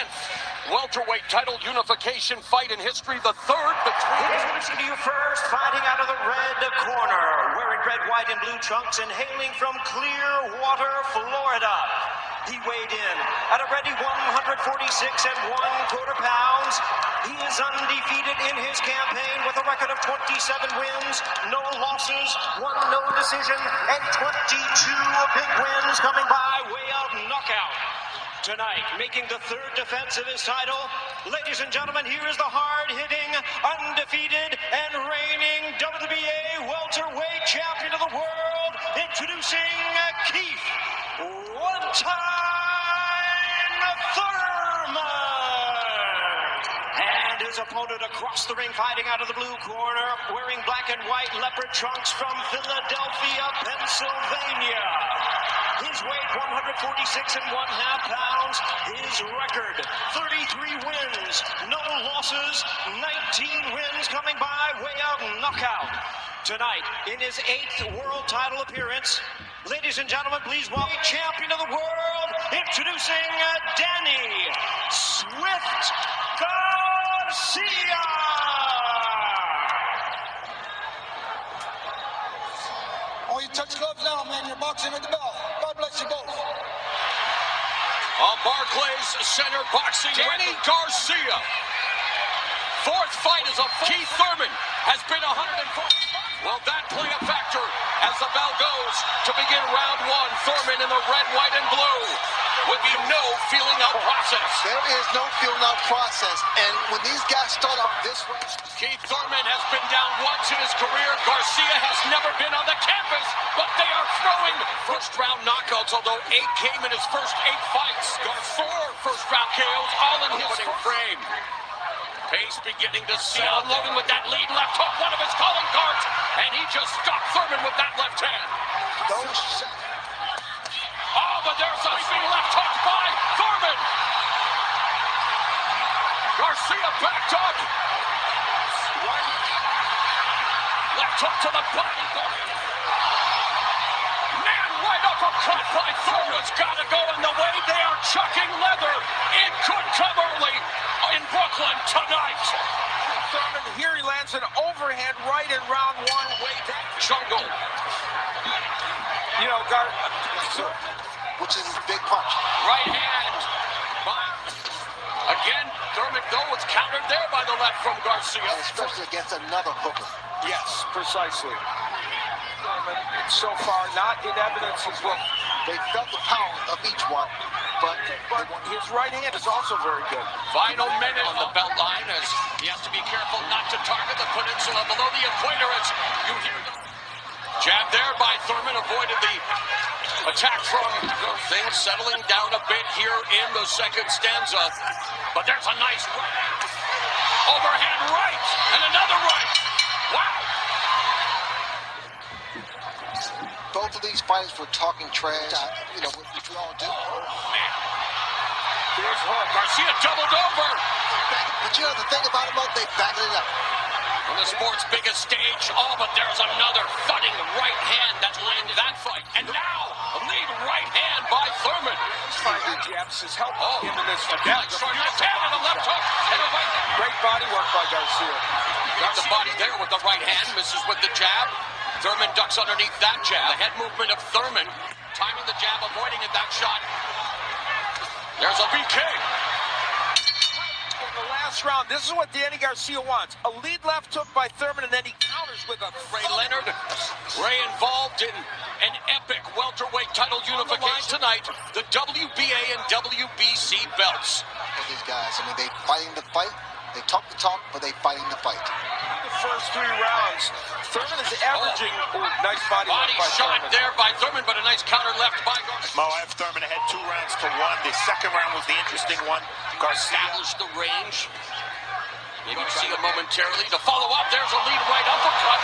10th welterweight title unification fight in history, the third between... Introducing to you first, fighting out of the red corner, wearing red, white, and blue trunks and hailing from Clearwater, Florida. He weighed in at a ready 146 1/4 pounds. He is undefeated in his campaign with a record of 27 wins, no losses, 1 no decision, and 22 big wins coming by way of knockout. Tonight, making the third defense of his title, ladies and gentlemen, here is the hard-hitting, undefeated, and reigning WBA welterweight champion of the world, introducing Keith one-time Thurman. And his opponent across the ring, fighting out of the blue corner, wearing black and white leopard trunks from Philadelphia, Pennsylvania. His weight, 146 1/2 pounds. His record, 33 wins, no losses, 19 wins coming by way of knockout. Tonight, in his 8th world title appearance, ladies and gentlemen, please welcome champion of the world, introducing Danny Swift Garcia. Oh, you touch gloves now, man. You're boxing with the belt. God bless you both. On Barclays Center Boxing, Danny Garcia. 4th fight as a Keith Thurman has been 140. Will that play a factor as the bell goes to begin round 1? Thurman in the red, white, and blue with no feeling out process. There is no feeling out process. And when these guys start off this way... Keith Thurman has been down once in his career. Garcia has never been on the canvas, but they are throwing first-round knockouts, although 8 came in his first 8 fights. Got 4 first-round KOs, all in his opening frame. Pace beginning to sound. Logan with that lead left hook, one of his calling cards, and he just stopped Thurman with that left hand. Oh, but there's a sweeping left hook by Thurman. Garcia backed up. Left hook to the body. Man, right uppercut by Thurman's got to go in the way. They are chucking leather. It could come early in Brooklyn tonight. Thurman here, he lands an overhand right in round 1. Way down jungle. You know, which is his big punch. Right hand. Again, Thurman, though, was countered there by the left from Garcia. And especially against another hooker. Yes, precisely. Thurman, so far, not in evidence as well. They felt the power of each one, but his right hand is also very good. Final minute on the belt line as he has to be careful not to target the peninsula below the equator as you hear the jab there by Thurman, avoided the attack from things settling down a bit here in the second stanza. But there's a nice right. Overhand right and another right. Wow. Both of these fighters were talking trash, you know, which we all do. Man. Here's Hook. Garcia doubled over. But you know the thing about them, they backed it up. On the sport's biggest stage, but there's another thudding right hand that landed that fight. And now, a lead right hand by Thurman. He's finding jabs has helped him in this. Left hand and a left hook and a right hand. Great body work by Garcia. Got the body there with the right hand, misses with the jab. Thurman ducks underneath that jab. The head movement of Thurman, timing the jab, avoiding it, that shot. There's a BK. In the last round, this is what Danny Garcia wants. A lead left hook by Thurman, and then he counters with a Ray Leonard. Ray involved in an epic welterweight title unification tonight. The WBA and WBC belts. These guys, I mean, they fighting the fight. They talk the talk, but they fighting the fight. The first 3 rounds, Thurman is averaging nice body work by shot Thurman. there by Thurman, but a nice counter left by Garcia. Mo, I have Thurman ahead 2 rounds to 1. The second round was the interesting one. Garcia established the range. Maybe see him momentarily to follow up. There's a lead right uppercut.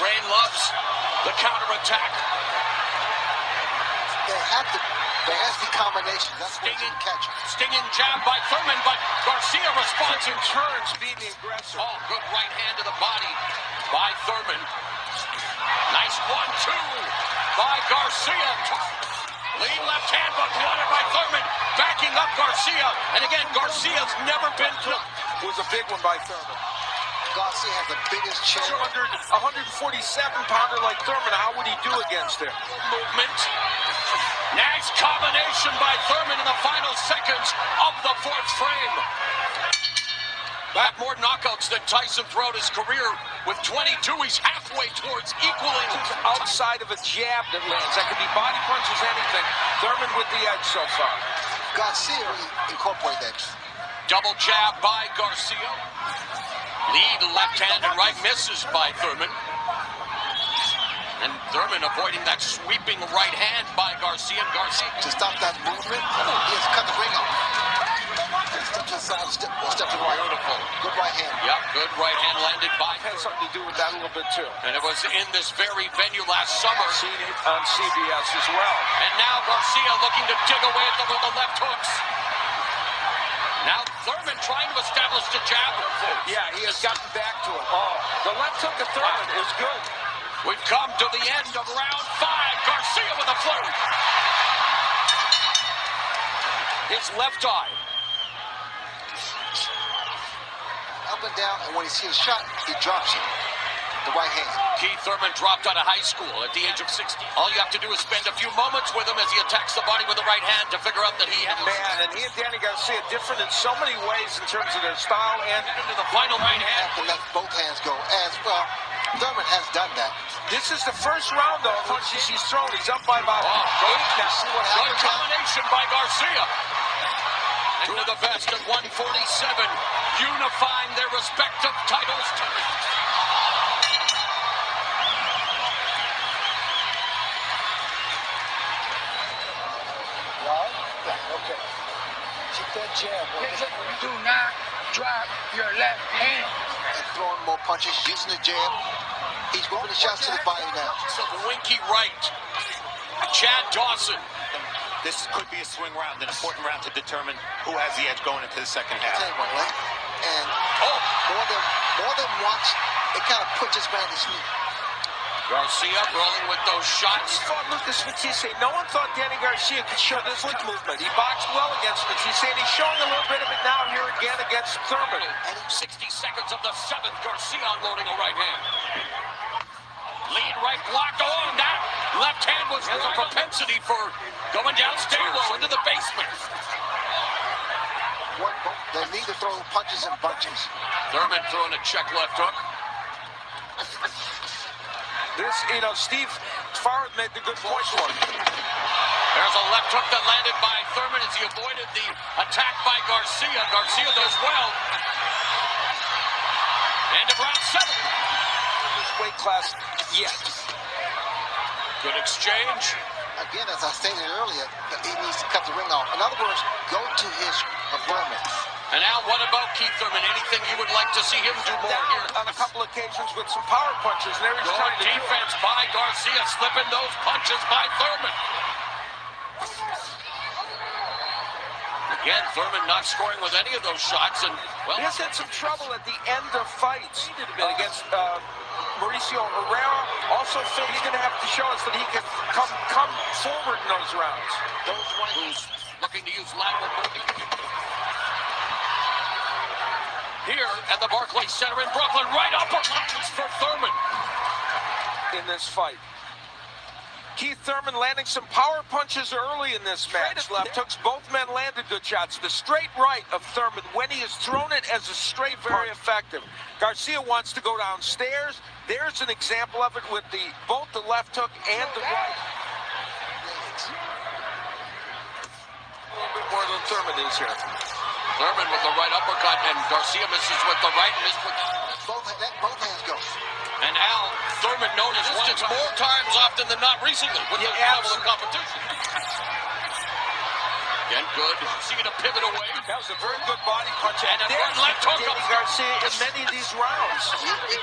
Rain loves the counterattack. There has to be combination. That's what you catch. Stinging jab by Thurman, but Garcia responds in turns, being the aggressor. Oh, good right hand to the body by Thurman. Nice 1-2 by Garcia. Lead left hand, but wanted by Thurman. Backing up Garcia. And again, Garcia's never been to... Was a big one by Thurman. Garcia has the biggest chin. 147-pounder like Thurman, how would he do against him? Movement. Nice combination by Thurman in the final seconds of the fourth frame. Back more knockouts than Tyson throughout his career. With 22, he's halfway towards equaling. Outside of a jab that lands. That could be body punches, anything. Thurman with the edge so far. Garcia incorporate that. Double jab by Garcia. Lead left hand and right misses by Thurman. And Thurman avoiding that sweeping right hand by Garcia. And Garcia To stop that movement, he has cut the ring off. Step to the side, step to the right. Beautiful. Good right hand. Yep, good right hand landed by Had Thurman. something to do with that a little bit, too. And it was in this very venue last summer. Seen it on CBS as well. And now Garcia looking to dig away at them with the left hooks. Now Thurman trying to establish the jab. Yeah, he has gotten back to it. Oh, the left hook of Thurman is good. We've come to the end of round 5. Garcia with a float. His left eye. Up and down, and when he sees a shot, he drops it. The right hand. Keith Thurman dropped out of high school at the age of 16. All you have to do is spend a few moments with him as he attacks the body with the right hand to figure out that he has... Man, and he and Danny Garcia different in so many ways in terms of their style and into the final right hand. Have to let both hands go as well. Thurman has done that. this is the first round, though, punches he's thrown. He's up by about 8 now. See what Good happens. combination by Garcia. Two of the best at 147, unifying their respective titles. Okay. Keep that jab. Do not drop your left hand. And throwing more punches, using the jab. He's moving the shots to the body now. Some winky right. Chad Dawson. This could be a swing round, an important round to determine who has the edge going into the second half. I'll tell you what, Len. And more than once, it kind of puts his man to sleep. Garcia rolling with those shots. Fought Lucas Matisse. No one thought Danny Garcia could show this foot movement. He boxed well against Matisse, and he's showing a little bit of it now here again against Thurman. And 60 seconds of the 7th, Garcia unloading a right hand. Lead right blocked. Oh, and that left hand has a propensity for going downstairs into the basement. They need to throw punches and bunches. Thurman throwing a check left hook. This, Steve Farr made the good point for him. There's a left hook that landed by Thurman as he avoided the attack by Garcia. Garcia does well. End of round 7. This weight class, yes. Good exchange. Again, as I stated earlier, he needs to cut the ring off. In other words, go to his opponent. And now, what about Keith Thurman? Anything you would like to see him do more Down here? on a couple occasions with some power punches. There he's Good trying to do it. defense by Garcia, slipping those punches by Thurman. Again, Thurman not scoring with any of those shots, and well, He has had some trouble at the end of fights against Mauricio Herrera. Also, Phil, he's going to have to show us that he can come forward in those rounds. who's looking to use lateral movement. Here at the Barclays Center in Brooklyn, right uppercuts for Thurman. In this fight, Keith Thurman landing some power punches early in this match. Left hooks, both men landed good shots. The straight right of Thurman, when he has thrown it as a straight, very effective. Garcia wants to go downstairs. There's an example of it with both the left hook and the right. A little bit more than Thurman is here. Thurman with the right uppercut, and Garcia misses with the right, missed with Both hands go. And now Thurman noticed it's more times often than not recently with the level of competition. Again, good. See to pivot away. That was a very good body punch. And a there's good left hook Danny up. Garcia in many of these rounds.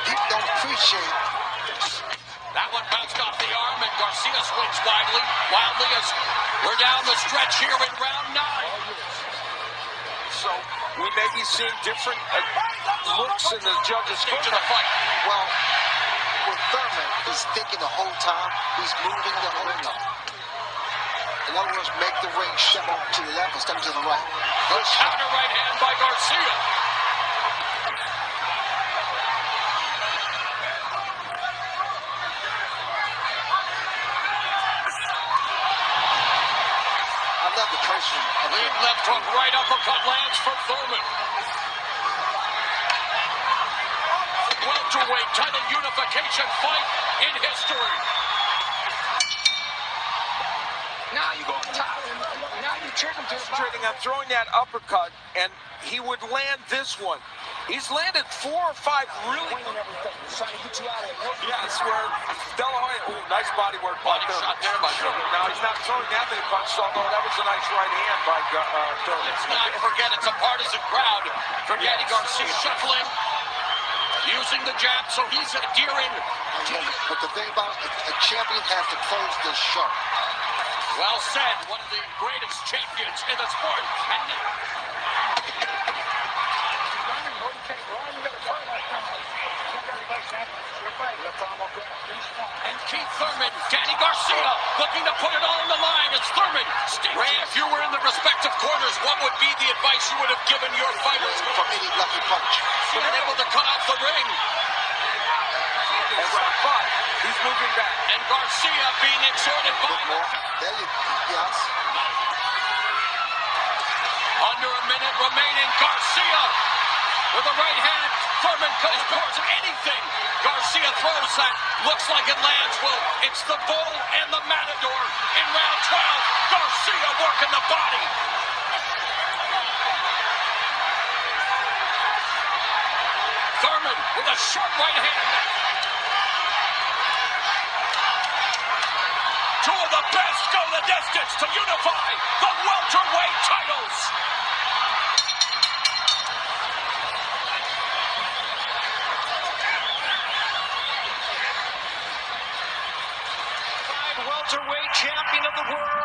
People don't appreciate That one bounced off the arm, and Garcia swings wildly as we're down the stretch here in round 9. So we may be seeing different looks in the judges' Stage of the fight. well. With Thurman, he's thinking the whole time. He's moving the whole time. And In other words, make the ring step up to the left and step to the right. Good counter right hand by Garcia. I love the person. Lead left hook, right uppercut lands for Thurman. Welterweight title unification fight in history. Now you go top. Now you trick him to the bottom. I'm throwing that uppercut, and he would land this one. He's landed 4 or 5 really. Trying to get you out of it. Yes, where De La Hoya, nice body work by Body Thurman. shot there by Thurman. Now he's not throwing that many punches, although that was a nice right hand by Thurman. Let's not forget it's a partisan crowd for Danny Garcia. Shuffling, using the jab, so he's adhering. But the thing about it, a champion has to close this show. Well said, one of the greatest champions in the sport. And Keith Thurman, Danny Garcia, looking to put it all on the line as Thurman. Ray, if you were in the respective corners, what would be the advice you would have given your fighters From any lucky punch. being able to cut off the ring? But he's moving back. And Garcia being exhorted by There you go. Yes. under a minute remaining. Garcia with a right hand. Thurman goes towards anything. Garcia throws that. Looks like it lands. Well, it's the bull and the matador in round 12. Garcia working the body. Thurman with a sharp right hand. Two of the best go the distance to unify the welterweight titles. Welterweight champion of the world.